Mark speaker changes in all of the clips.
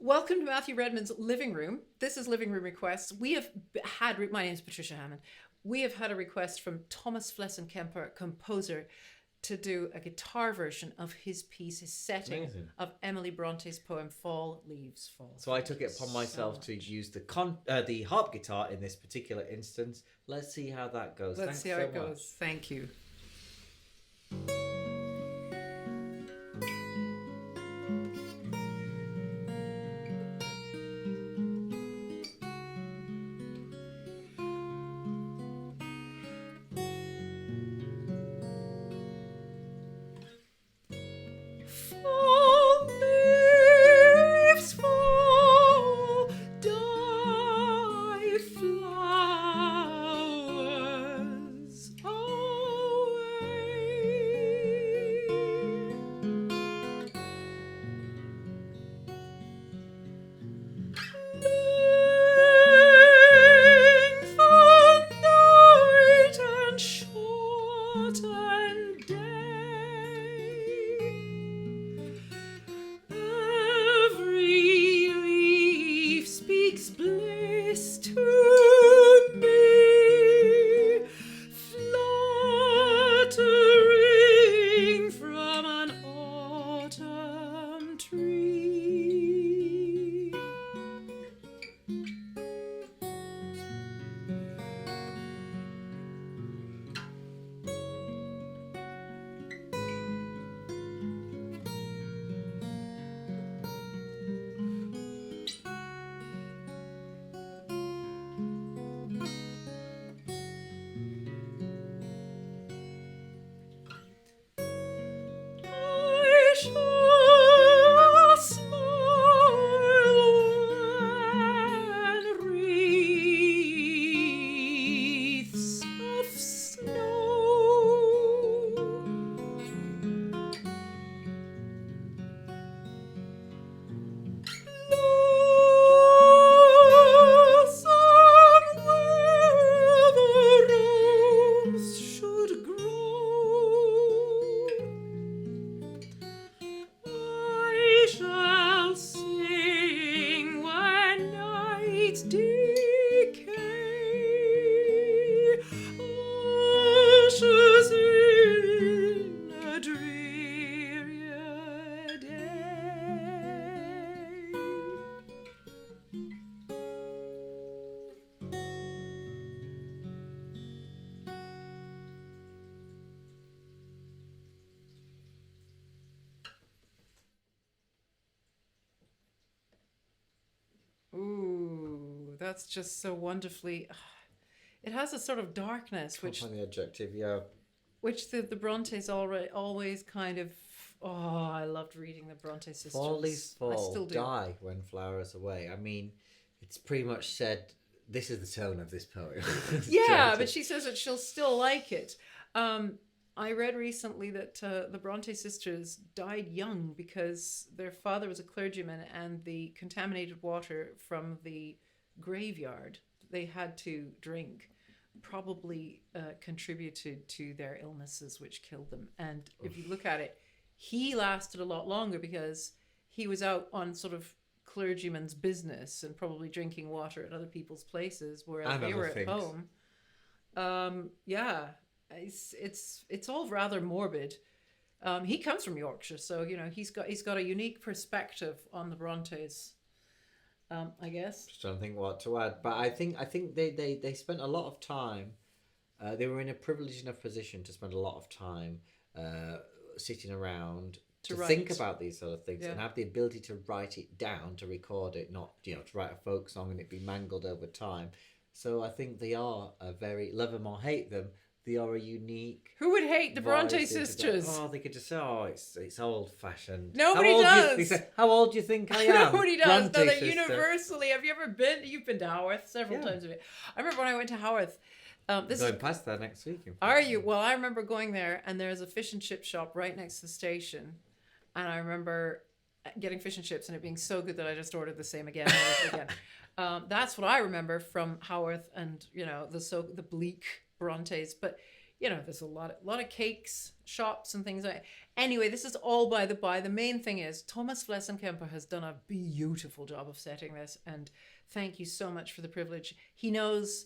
Speaker 1: Welcome to Matthew Redman's Living Room. This is Living Room Requests. We have had, my name is Patricia Hammond. We have had a request from Thomas Flessenkaemper, composer, to do a guitar version of his piece, his setting of Emily Bronte's poem Fall Leaves Fall.
Speaker 2: So I took it upon myself to use the harp guitar in this particular instance. Let's see how that goes.
Speaker 1: Let's see how it goes. Thank you. Ooh, that's just so wonderfully. It has a sort of darkness, which
Speaker 2: the adjective, yeah,
Speaker 1: which the Brontes always kind of. Oh, I loved reading the Bronte sisters.
Speaker 2: Fall leaves fall,
Speaker 1: I still do.
Speaker 2: Die when flowers away. I mean, it's pretty much said. This is the tone of this poem.
Speaker 1: Yeah, but she says that she'll still like it. I read recently that the Bronte sisters died young because their father was a clergyman, and the contaminated water from the graveyard they had to drink probably contributed to their illnesses, which killed them. And if you look at it, he lasted a lot longer because he was out on sort of clergyman's business and probably drinking water at other people's places, whereas they were at home. Yeah. It's all rather morbid. He comes from Yorkshire, so you know he's got a unique perspective on the Brontes. I guess.
Speaker 2: Just don't think what to add, but I think they spent a lot of time. They were in a privileged enough position to spend a lot of time sitting around to think about these sort of things and have the ability to write it down, to record it, not to write a folk song and it be mangled over time. So I think they are a very, love them or hate them. They are a unique.
Speaker 1: Who would hate the Bronte sisters?
Speaker 2: Oh, they could just say, "Oh, it's old fashioned."
Speaker 1: Nobody does.
Speaker 2: They say, "How old do you think I am?"
Speaker 1: Nobody does. No, they universally. Have you ever been? You've been to Haworth several times. I remember when I went to Haworth.
Speaker 2: Going past there next week.
Speaker 1: Are you? Well, I remember going there, and there's a fish and chip shop right next to the station, and I remember getting fish and chips, and it being so good that I just ordered the same again and again. That's what I remember from Haworth, and the bleak Brontes. But there's a lot of cakes shops and things like that. Anyway, this is all by the by. The main thing is Thomas Flessenkaemper has done a beautiful job of setting this, and thank you so much for the privilege. He knows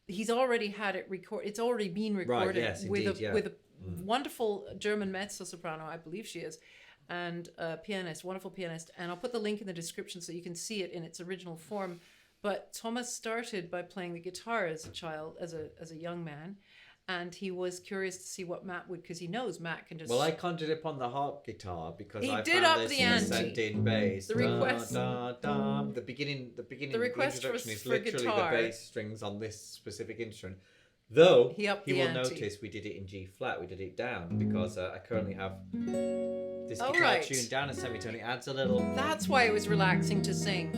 Speaker 1: he's already had it record. It's already been recorded with a wonderful German mezzo-soprano, I believe she is, and a pianist, wonderful pianist. And I'll put the link in the description so you can see it in its original form. But Thomas started by playing the guitar as a child, as a young man. And he was curious to see what Matt would, because he knows Matt can just...
Speaker 2: Well, I conjured upon the harp guitar because I
Speaker 1: did
Speaker 2: found
Speaker 1: up
Speaker 2: this
Speaker 1: the ante.
Speaker 2: ascending bass.
Speaker 1: The request...
Speaker 2: The beginning, the
Speaker 1: request
Speaker 2: introduction is
Speaker 1: for
Speaker 2: literally
Speaker 1: guitar.
Speaker 2: the bass strings on this specific instrument. Though,
Speaker 1: he
Speaker 2: will notice we did it in G flat, we did it down, because I currently have this guitar tuned down a semitone. It adds a little...
Speaker 1: That's why it was relaxing to sing.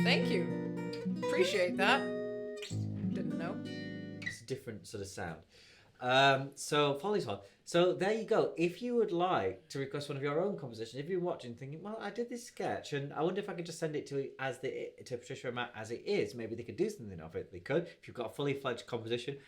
Speaker 1: Thank you. Appreciate that. Didn't know.
Speaker 2: It's a different sort of sound. So Folly's Hall. So there you go. If you would like to request one of your own compositions, if you're watching thinking, well, I did this sketch and I wonder if I could just send it to Patricia and Matt as it is, maybe they could do something of it. They could. If you've got a fully fledged composition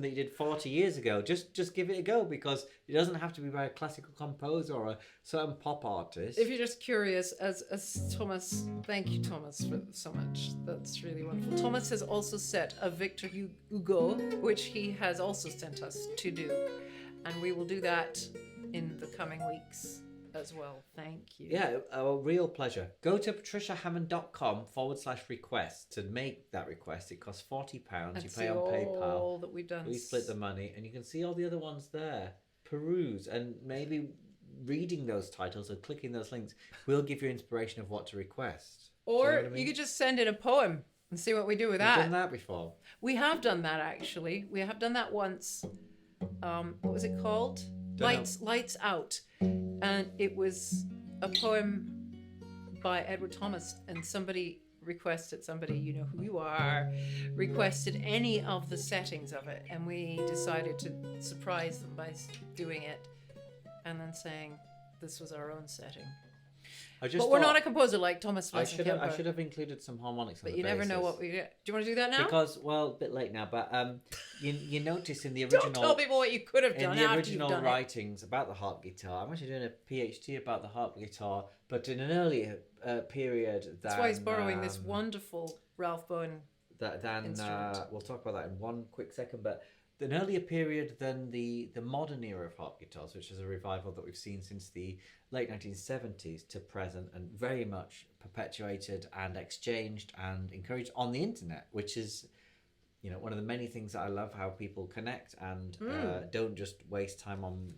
Speaker 2: that you did 40 years ago, just give it a go, because it doesn't have to be by a classical composer or a certain pop artist.
Speaker 1: If you're just curious, as Thomas, thank you, Thomas, for so much. That's really wonderful. Thomas has also set a Victor Hugo, which he has also sent us to do. And we will do that in the coming weeks as well. Thank you.
Speaker 2: Yeah, a real pleasure. Go to patriciahammond.com/request to make that request. It costs £40. You pay on PayPal.
Speaker 1: All that we've done.
Speaker 2: We split the money, and you can see all the other ones there. Peruse, and maybe reading those titles or clicking those links will give you inspiration of what to request.
Speaker 1: Or
Speaker 2: you know what I mean?
Speaker 1: you could just send in a poem and see what we do with that.
Speaker 2: We've done that before.
Speaker 1: We have done that, actually. We have done that once. What was it called? Lights Out. And it was a poem by Edward Thomas, and somebody, you know who you are, requested any of the settings of it, and we decided to surprise them by doing it and then saying this was our own setting. But we're not a composer like Thomas Flessenkaemper.
Speaker 2: I should have included some harmonics on
Speaker 1: but
Speaker 2: the
Speaker 1: you never know what we get. Do you want to do that now?
Speaker 2: Because, well, a bit late now, but you notice in the original...
Speaker 1: Don't tell people what you could have done
Speaker 2: in the
Speaker 1: after
Speaker 2: original
Speaker 1: you've done
Speaker 2: writings about the harp guitar. I'm actually doing a PhD about the harp guitar, but in an earlier period than...
Speaker 1: That's why he's borrowing this wonderful Ralph Bowen instrument.
Speaker 2: We'll talk about that in one quick second, but an earlier period than the modern era of harp guitars, which is a revival that we've seen since the late 1970s to present, and very much perpetuated and exchanged and encouraged on the internet, which is, you know, one of the many things that I love, how people connect and don't just waste time on...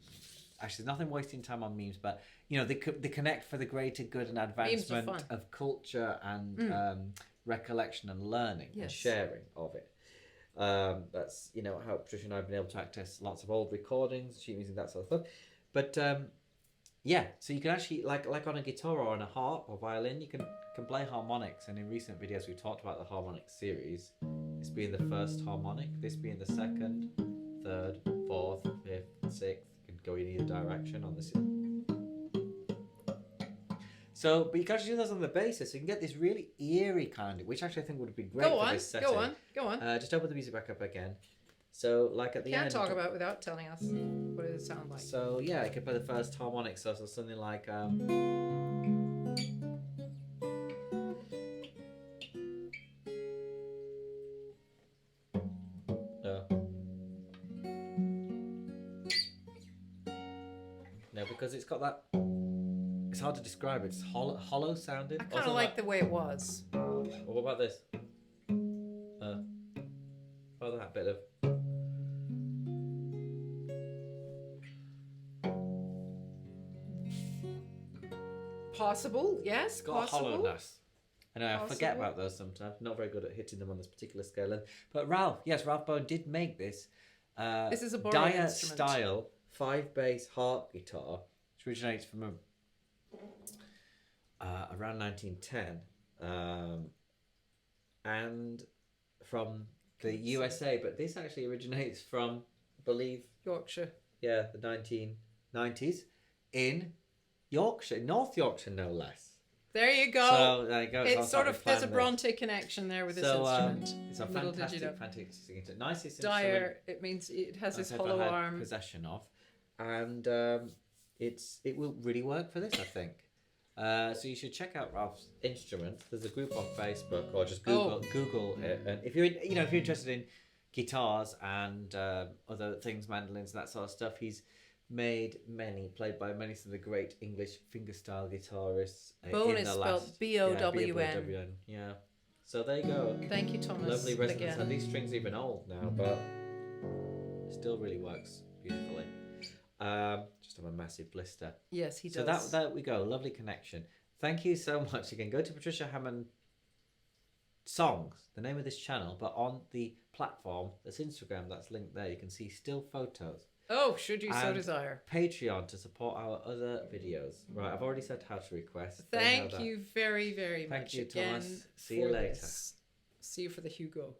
Speaker 2: Actually, there's nothing wasting time on memes, but, you know, they connect for the greater good and advancement of culture and recollection and learning and sharing of it. That's, you know, how Patricia and I have been able to access lots of old recordings, sheet music, that sort of stuff. But yeah, so you can actually, like on a guitar or on a harp or violin, you can play harmonics. And in recent videos we've talked about the harmonic series, this being the first harmonic, this being the second, third, fourth, fifth, sixth. You can go in either direction on this. So, but you can actually do those on the basis, so you can get this really eerie kind of, which actually I think would be great for this setting.
Speaker 1: Go on.
Speaker 2: Just open the music back up again. So, like at the end...
Speaker 1: Can't talk about it without telling us what does it sound like.
Speaker 2: So, yeah, I could play the first harmonic, so something like... No, because it's got that... It's hard to describe. It's hollow sounding.
Speaker 1: I kind of like the way it was.
Speaker 2: Well, what about this? What that bit of...
Speaker 1: Possible, yes.
Speaker 2: It's got
Speaker 1: possible.
Speaker 2: a hollowness. I know, I forget about those sometimes. Not very good at hitting them on this particular scale. But Ralph Bowen did make this.
Speaker 1: This is a borrowed
Speaker 2: Dire
Speaker 1: instrument.
Speaker 2: style 5-bass harp guitar, which originates from around 1910, and from the USA. But this actually originates from, I believe,
Speaker 1: Yorkshire.
Speaker 2: Yeah, the 1990s in Yorkshire, North Yorkshire, no less.
Speaker 1: There you go.
Speaker 2: So there you go.
Speaker 1: It's sort of, there's a Bronte connection there with this instrument.
Speaker 2: It's a fantastic instrument. Nicest
Speaker 1: Dire,
Speaker 2: instrument.
Speaker 1: It means it has this
Speaker 2: I've
Speaker 1: hollow
Speaker 2: ever had
Speaker 1: arm.
Speaker 2: possession of, and it will really work for this, I think. So you should check out Ralph's instrument. There's a group on Facebook, or just Google it. And if you're interested in guitars and other things, mandolins, that sort of stuff, he's played by many of the great English fingerstyle guitarists.
Speaker 1: Bone is spelled B-O-W-N.
Speaker 2: Yeah. So there you go.
Speaker 1: Thank you, Thomas.
Speaker 2: Lovely resonance.
Speaker 1: Again.
Speaker 2: And these strings are even old now, but it still really works beautifully. Just have a massive blister.
Speaker 1: Yes, he does.
Speaker 2: So that we go. Lovely connection. Thank you so much. Again, go to Patricia Hammond Songs, the name of this channel, but on the platform that's Instagram, that's linked there. You can see still photos.
Speaker 1: Oh, should you so desire.
Speaker 2: Patreon to support our other videos. Right, I've already said how to request.
Speaker 1: Thank you very, very much.
Speaker 2: Thank you,
Speaker 1: again.
Speaker 2: Thomas. See you later.
Speaker 1: See you for the Hugo.